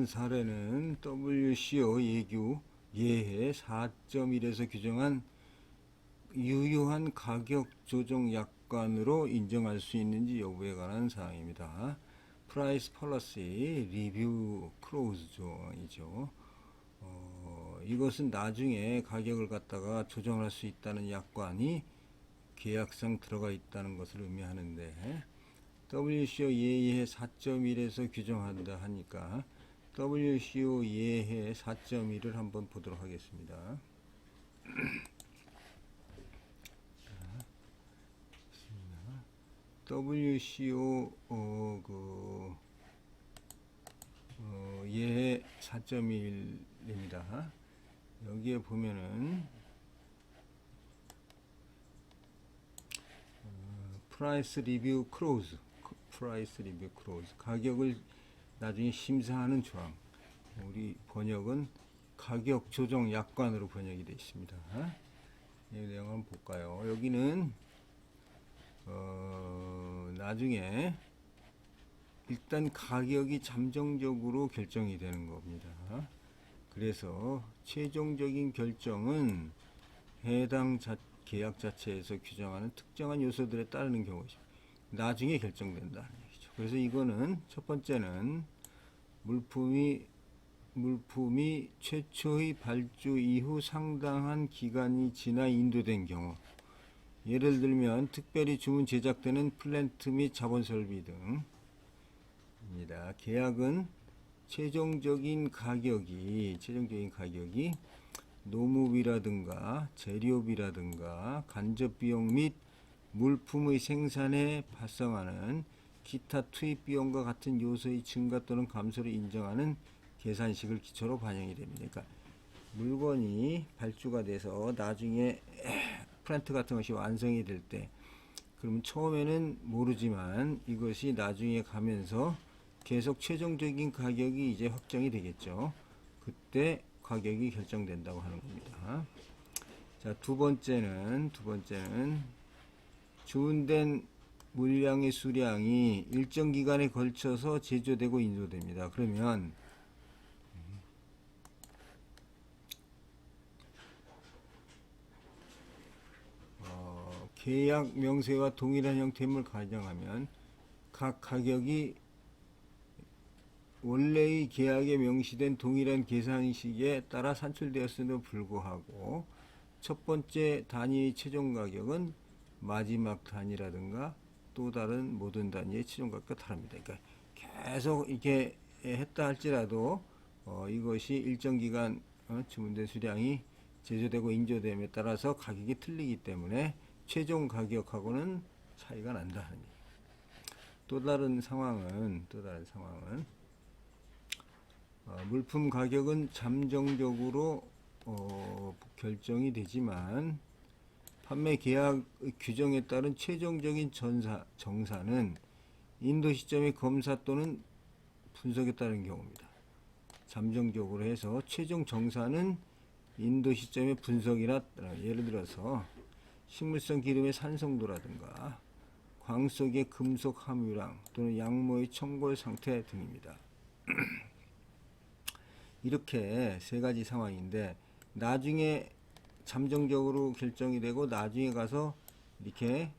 사례는 WCO 예규 예해 4.1에서 규정한 유효한 가격 조정 약관으로 인정할 수 있는지 여부에 관한 사항입니다. 프라이스 펄러시 리뷰 클로즈 조항이죠. 이것은 나중에 가격을 갖다가 조정할 수 있다는 약관이 계약상 들어가 있다는 것을 의미하는데, WCO 예해 4.1에서 규정한다 하니까 WCO 예해 4.1을 한번 보도록 하겠습니다. WCO 예해 4.1입니다. 여기에 보면은 프라이스 리뷰 클로즈, 가격을 나중에 심사하는 조항. 우리 번역은 가격 조정 약관으로 번역이 되어 있습니다. 이 내용 한번 볼까요? 여기는 나중에 일단 가격이 잠정적으로 결정이 되는 겁니다. 그래서 최종적인 결정은 해당 계약 자체에서 규정하는 특정한 요소들에 따르는 경우죠. 나중에 결정된다는 얘기죠. 그래서 이거는 첫 번째는 물품이 최초의 발주 이후 상당한 기간이 지나 인도된 경우, 예를 들면 특별히 주문 제작되는 플랜트 및 자본 설비 등입니다. 계약은 최종적인 가격이 노무비라든가 재료비라든가 간접 비용 및 물품의 생산에 발생하는 기타 투입 비용과 같은 요소의 증가 또는 감소를 인정하는 계산식을 기초로 반영이 됩니다. 그러니까 물건이 발주가 돼서 나중에 플랜트 같은 것이 완성이 될 때, 그러면 처음에는 모르지만 이것이 나중에 가면서 계속 최종적인 가격이 이제 확정이 되겠죠. 그때 가격이 결정된다고 하는 겁니다. 자, 두 번째는 주문된 물량의 수량이 일정 기간에 걸쳐서 제조되고 인도됩니다. 그러면 계약 명세와 동일한 형태임을 가정하면 각 가격이 원래의 계약에 명시된 동일한 계산식에 따라 산출되었음에도 불구하고 첫 번째 단위의 최종 가격은 마지막 단위라든가 또 다른 모든 단위의 최종 가격과 다릅니다. 그러니까 계속 이렇게 했다 할지라도 이것이 일정 기간 주문된 수량이 제조되고 인조됨에 따라서 가격이 틀리기 때문에 최종 가격하고는 차이가 난다는 얘기입니다. 또 다른 상황은 물품 가격은 잠정적으로 결정이 되지만 판매 계약 규정에 따른 최종적인 정사는 인도 시점의 검사 또는 분석에 따른 경우입니다. 잠정적으로 해서 최종 정사는 인도 시점의 분석이나, 예를 들어서 식물성 기름의 산성도라든가 광 속의 금속 함유량 또는 양모의 첨골 상태 등입니다. 이렇게 세 가지 상황인데, 나중에 잠정적으로 결정이 되고 나중에 가서 이렇게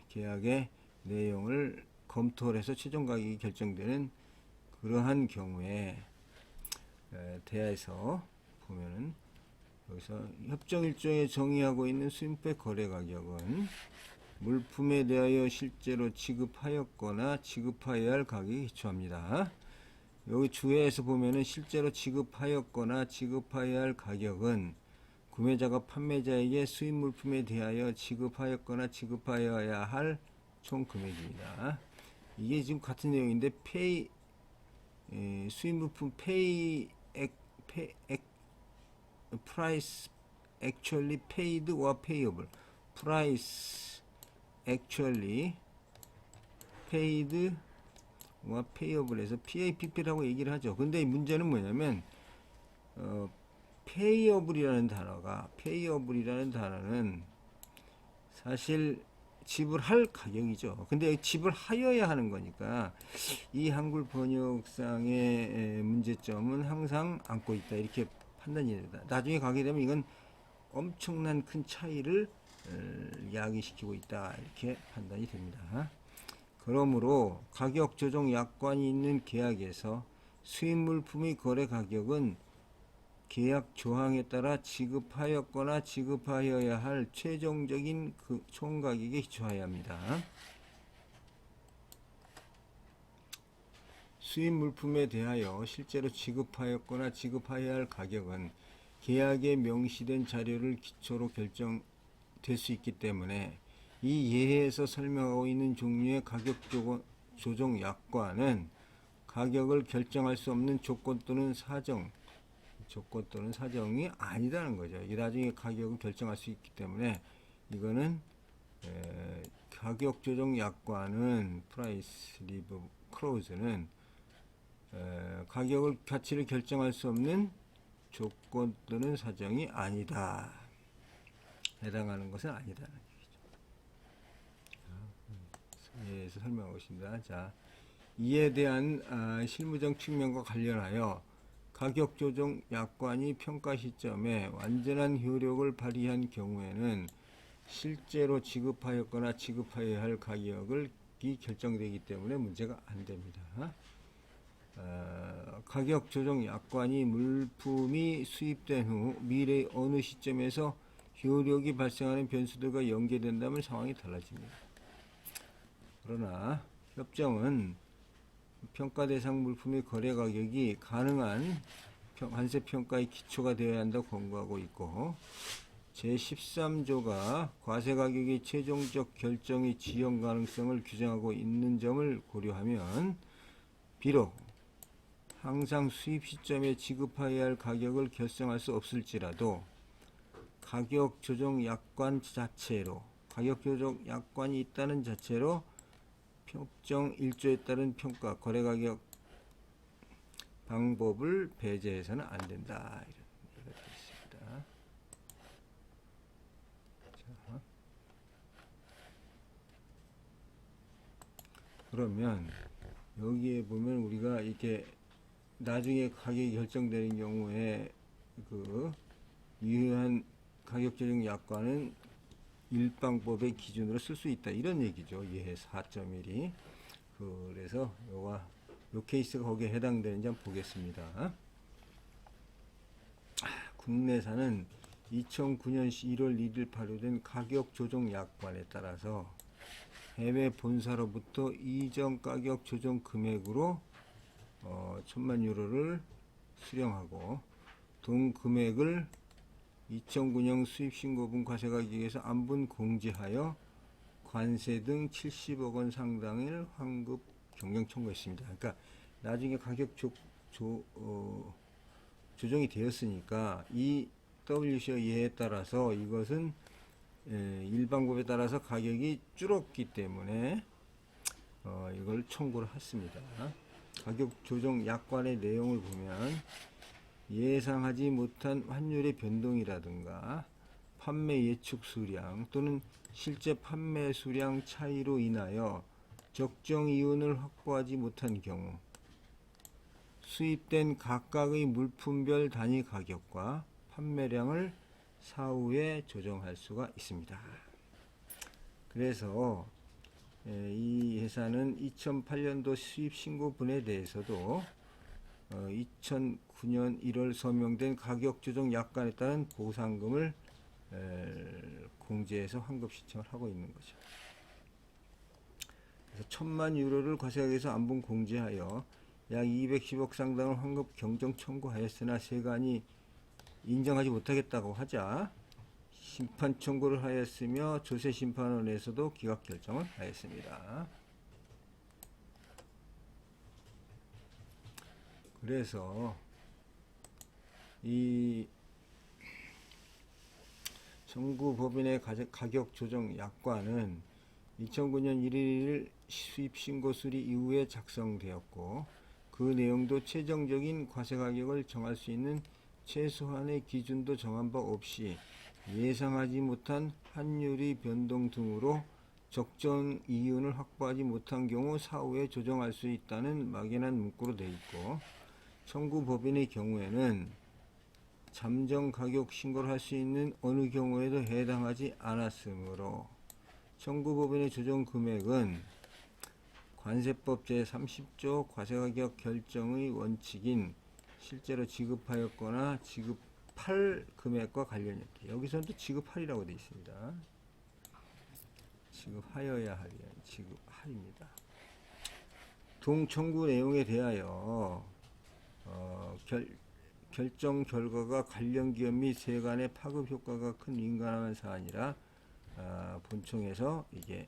계약의 내용을 검토를 해서 최종 가격이 결정되는 그러한 경우에 대하에서 보면은, 여기서 협정 일종에 정의하고 있는 수입백 거래 가격은 물품에 대하여 실제로 지급하였거나 지급하여야 할 가격에 기초합니다. 여기 주에서 보면은 실제로 지급하였거나 지급하여야 할 가격은 구매자가 판매자에게 수입 물품에 대하여 지급하였거나 지급하여야 할 총 금액입니다. 이게 지금 같은 내용인데 수입 물품 price actually paid or payable, price actually paid or payable 해서 PAPP라고 얘기를 하죠. 근데 문제는 뭐냐면 payable이라는 단어는 사실 지불할 가격이죠. 근데 지불하여야 하는 거니까 이 한글 번역상의 문제점은 항상 안고 있다. 이렇게 판단이 됩니다. 나중에 가게 되면 이건 엄청난 큰 차이를 야기시키고 있다. 이렇게 판단이 됩니다. 그러므로 가격 조정 약관이 있는 계약에서 수입 물품의 거래 가격은 계약 조항에 따라 지급하였거나 지급하여야 할 최종적인 그 총 가격에 기초하여야 합니다. 수입 물품에 대하여 실제로 지급하였거나 지급하여야 할 가격은 계약에 명시된 자료를 기초로 결정될 수 있기 때문에 이 예에서 설명하고 있는 종류의 가격 조정 약관은 가격을 결정할 수 없는 조건 또는 사정이 아니다는 거죠. 이 나중에 가격을 결정할 수 있기 때문에 이거는 가격 조정 약관은 프라이스 리브 클로즈는 가격을 가치를 결정할 수 없는 조건 또는 사정이 아니다. 해당하는 것은 아니다는 얘기죠. 예에서 설명하고 있습니다. 자, 이에 대한 실무적 측면과 관련하여 가격 조정 약관이 평가 시점에 완전한 효력을 발휘한 경우에는 실제로 지급하였거나 지급하여야 할 가격이 결정되기 때문에 문제가 안 됩니다. 가격 조정 약관이 물품이 수입된 후 미래의 어느 시점에서 효력이 발생하는 변수들과 연계된다면 상황이 달라집니다. 그러나 협정은 평가 대상 물품의 거래 가격이 가능한 관세 평가의 기초가 되어야 한다고 권고하고 있고, 제13조가 과세 가격의 최종적 결정의 지연 가능성을 규정하고 있는 점을 고려하면 비록 항상 수입 시점에 지급해야 할 가격을 결정할 수 없을지라도 가격 조정 약관 자체로 가격 조정 약관이 있다는 자체로 협정 1조에 따른 평가 거래 가격 방법을 배제해서는 안 된다. 이런 얘기가 있습니다. 자, 그러면 여기에 보면 우리가 이렇게 나중에 가격이 결정되는 경우에 그 유효한 가격 조정 약관은 일방법의 기준으로 쓸 수 있다. 이런 얘기죠. 예해 4.1이. 그래서 요 케이스가 거기에 해당되는지 한번 보겠습니다. 국내사는 2009년 1월 1일 발효된 가격 조정 약관에 따라서 해외 본사로부터 이전 가격 조정 금액으로 1000만 유로를 수령하고 동 금액을 2009년 수입신고분 과세가격에서 안분 공제하여 관세 등 70억 원 상당을 환급 경영 청구했습니다. 그러니까 나중에 가격 조정이 되었으니까 이 WCO 예에 따라서 이것은 일반법에 따라서 가격이 줄었기 때문에 이걸 청구를 했습니다. 가격 조정 약관의 내용을 보면 예상하지 못한 환율의 변동이라든가 판매 예측 수량 또는 실제 판매 수량 차이로 인하여 적정 이윤을 확보하지 못한 경우 수입된 각각의 물품별 단위 가격과 판매량을 사후에 조정할 수가 있습니다. 그래서 이 회사는 2008년도 수입 신고분에 대해서도 2009년 1월 서명된 가격 조정 약관에 따른 보상금을 공제해서 환급 신청을 하고 있는 거죠. 그래서 1000만 유로를 과세가격에서 안분 공제하여 약 210억 상당을 환급 경정 청구하였으나 세관이 인정하지 못하겠다고 하자 심판 청구를 하였으며 조세심판원에서도 기각 결정을 하였습니다. 그래서 이 정부법인의 가격 조정 약관은 2009년 1일 수입신고수리 이후에 작성되었고 그 내용도 최종적인 과세가격을 정할 수 있는 최소한의 기준도 정한 바 없이 예상하지 못한 환율의 변동 등으로 적정 이윤을 확보하지 못한 경우 사후에 조정할 수 있다는 막연한 문구로 되어 있고, 청구 법인의 경우에는 잠정 가격 신고를 할 수 있는 어느 경우에도 해당하지 않았으므로 청구 법인의 조정 금액은 관세법 제30조 과세가격 결정의 원칙인 실제로 지급하였거나 지급할 금액과 관련이 없다. 여기서는 또 지급할이라고 되어 있습니다. 지급하여야 할 지급할입니다. 동청구 내용에 대하여 결정 결과가 관련 기업 및 세간의 파급 효과가 큰 민감한 사안이라 본청에서 이게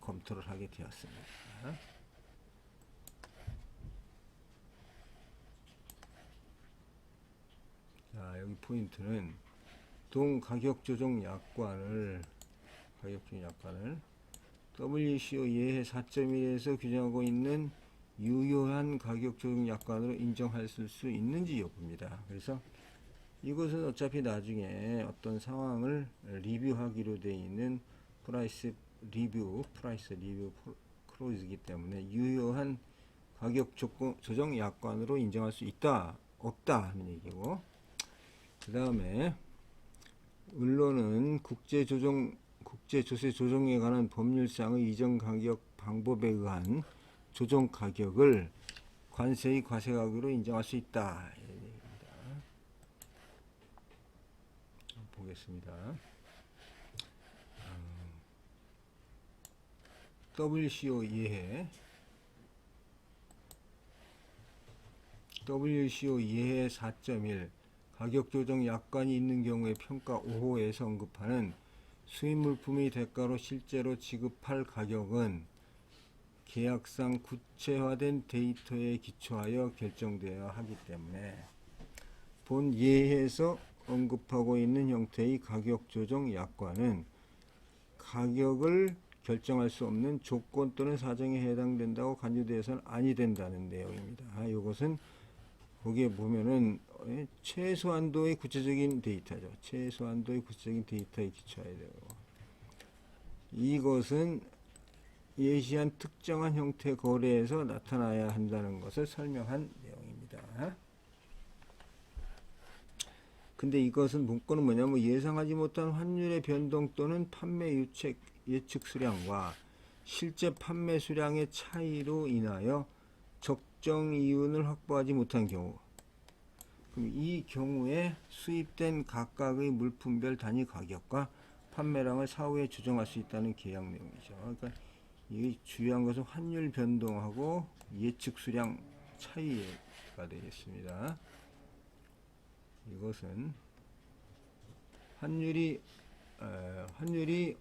검토를 하게 되었습니다. 자, 여기 포인트는 동가격조정 약관을 WCO 예해 4.1에서 규정하고 있는 유효한 가격조정 약관으로 인정할 수 있는지 여부입니다. 그래서 이것은 어차피 나중에 어떤 상황을 리뷰하기로 되어 있는 프라이스 리뷰 클로즈이기 때문에 유효한 가격 조정 약관으로 인정할 수 있다 없다 하는 얘기고, 그 다음에 언론은 국제조세 조정에 관한 법률상의 이전 가격 방법에 의한 조정 가격을 관세의 과세가격으로 인정할 수 있다. 보겠습니다. WCO 예해 4.1 가격조정 약관이 있는 경우에 평가 5호에서 언급하는 수입물품의 대가로 실제로 지급할 가격은 계약상 구체화된 데이터에 기초하여 결정되어야 하기 때문에 본 예에서 언급하고 있는 형태의 가격조정 약관은 가격을 결정할 수 없는 조건 또는 사정에 해당된다고 간주되어서는 아니 된다는 내용입니다. 이것은 거기에 보면은 최소한도의 구체적인 데이터죠. 최소한도의 구체적인 데이터에 기초해야 되고, 이것은 예시한 특정한 형태 거래에서 나타나야 한다는 것을 설명한 내용입니다. 근데 이것은 문구는 뭐냐면 예상하지 못한 환율의 변동 또는 판매 예측 수량과 실제 판매 수량의 차이로 인하여 적정 이윤을 확보하지 못한 경우, 그럼 이 경우에 수입된 각각의 물품별 단위 가격과 판매량을 사후에 조정할 수 있다는 계약 내용이죠. 그러니까 이 중요한 것은 환율 변동하고 예측 수량 차이가 되겠습니다. 이것은 환율이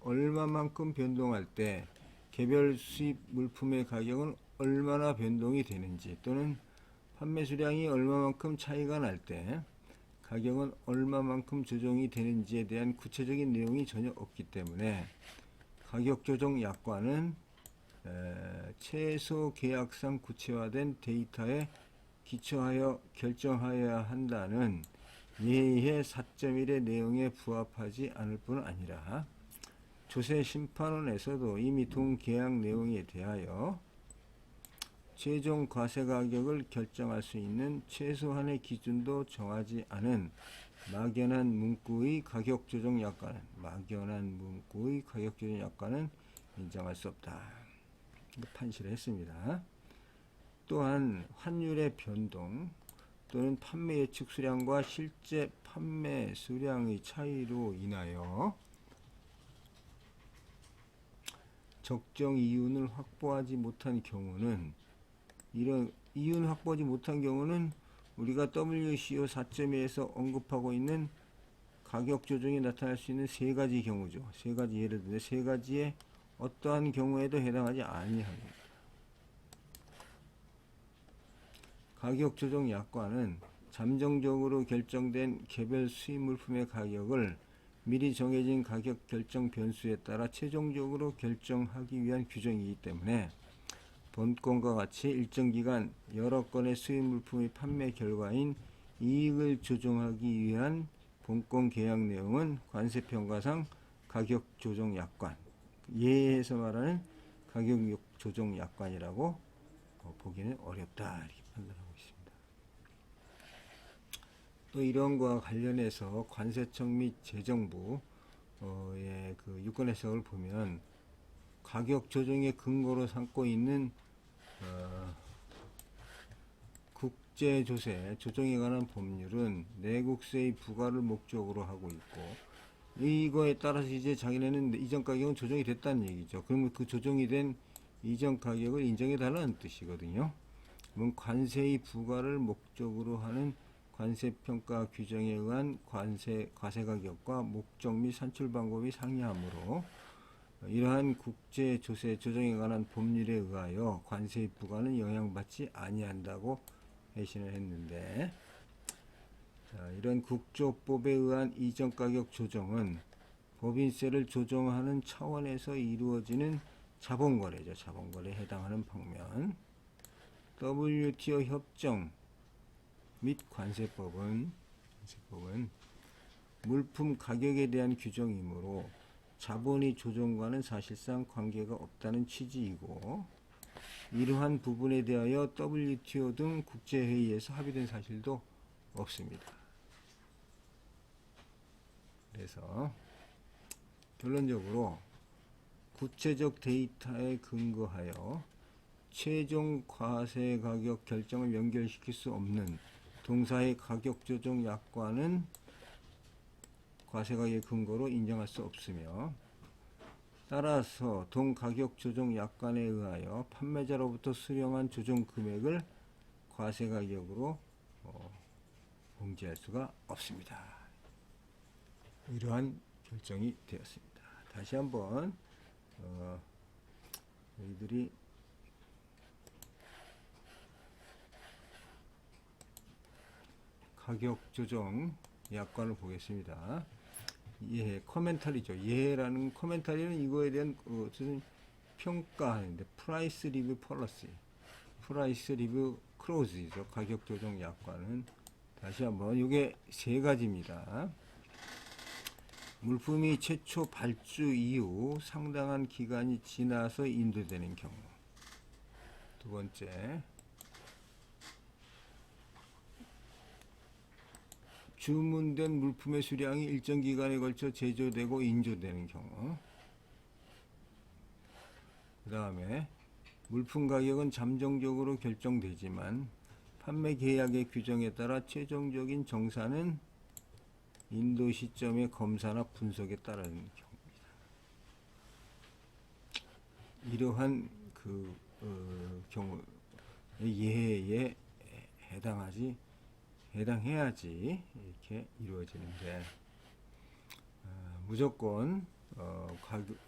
얼마만큼 변동할 때 개별 수입 물품의 가격은 얼마나 변동이 되는지, 또는 판매 수량이 얼마만큼 차이가 날 때 가격은 얼마만큼 조정이 되는지에 대한 구체적인 내용이 전혀 없기 때문에 가격 조정 약관은 최소 계약상 구체화된 데이터에 기초하여 결정하여야 한다는 예해 4.1의 내용에 부합하지 않을 뿐 아니라 조세심판원에서도 이미 동계약 내용에 대하여 최종 과세 가격을 결정할 수 있는 최소한의 기준도 정하지 않은 막연한 문구의 가격 조정 약관은 인정할 수 없다. 판시를 했습니다. 또한 환율의 변동 또는 판매 예측 수량과 실제 판매 수량의 차이로 인하여 적정 이윤을 확보하지 못한 경우는, 이런 이윤을 확보하지 못한 경우는 우리가 WCO 4.2에서 언급하고 있는 가격 조정이 나타날 수 있는 세 가지 경우죠. 세 가지 예를 들어 세 가지의 어떠한 경우에도 해당하지 아니합니다. 가격 조정 약관은 잠정적으로 결정된 개별 수입 물품의 가격을 미리 정해진 가격 결정 변수에 따라 최종적으로 결정하기 위한 규정이기 때문에 본건과 같이 일정 기간 여러 건의 수입 물품의 판매 결과인 이익을 조정하기 위한 본건 계약 내용은 관세평가상 가격 조정 약관, 예에서 말하는 가격 조정 약관이라고 보기는 어렵다 이렇게 판단하고 있습니다. 또 이런 거와 관련해서 관세청 및 재정부의 그 유권 해석을 보면 가격 조정의 근거로 삼고 있는 국제 조세 조정에 관한 법률은 내국세의 부과를 목적으로 하고 있고, 이거에 따라서 이제 자기네는 이전 가격은 조정이 됐다는 얘기죠. 그러면 그 조정이 된 이전 가격을 인정해 달라는 뜻이거든요. 그럼 관세의 부과를 목적으로 하는 관세평가 규정에 의한 과세가격과 목적 및 산출 방법이 상이하므로 이러한 국제 조세 조정에 관한 법률에 의하여 관세의 부과는 영향받지 아니한다고 회신을 했는데, 이런 국조법에 의한 이전 가격 조정은 법인세를 조정하는 차원에서 이루어지는 자본거래죠. 자본거래에 해당하는 방면, WTO 협정 및 관세법은 물품 가격에 대한 규정이므로 자본의 조정과는 사실상 관계가 없다는 취지이고, 이러한 부분에 대하여 WTO 등 국제회의에서 합의된 사실도 없습니다. 그래서 결론적으로 구체적 데이터에 근거하여 최종 과세 가격 결정을 연결시킬 수 없는 동사의 가격 조정 약관은 과세 가격의 근거로 인정할 수 없으며, 따라서 동 가격 조정 약관에 의하여 판매자로부터 수령한 조정 금액을 과세 가격으로 공제할 수가 없습니다. 이러한 결정이 되었습니다. 다시 한번 저희들이 가격 조정 약관을 보겠습니다. 예, 코멘터리죠. 예라는 코멘터리는 이거에 대한 평가하는데, 프라이스 리뷰 폴러시, 프라이스 리뷰 클로즈이죠. 가격 조정 약관은 다시 한번 이게 세 가지입니다. 물품이 최초 발주 이후 상당한 기간이 지나서 인도되는 경우. 두 번째, 주문된 물품의 수량이 일정 기간에 걸쳐 제조되고 인조되는 경우. 그 다음에 물품 가격은 잠정적으로 결정되지만 판매 계약의 규정에 따라 최종적인 정산은 인도 시점의 검사나 분석에 따르는 경우입니다. 이러한 경우 예에 해당해야지 이렇게 이루어지는데, 무조건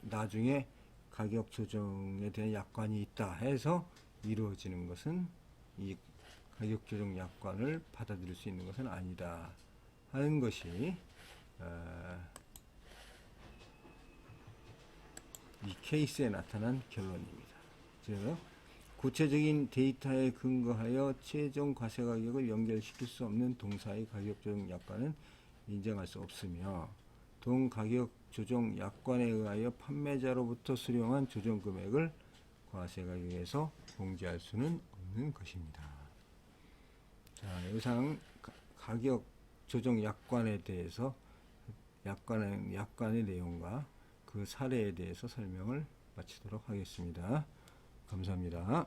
나중에 가격 조정에 대한 약관이 있다 해서 이루어지는 것은, 이 가격 조정 약관을 받아들일 수 있는 것은 아니다 하는 것이 이 케이스에 나타난 결론입니다. 즉, 구체적인 데이터에 근거하여 최종 과세 가격을 연결시킬 수 없는 동사의 가격 조정 약관은 인정할 수 없으며, 동 가격 조정 약관에 의하여 판매자로부터 수령한 조정 금액을 과세 가격에서 공제할 수는 없는 것입니다. 자, 이상 가격 조정 약관에 대해서 약관의 내용과 그 사례에 대해서 설명을 마치도록 하겠습니다. 감사합니다.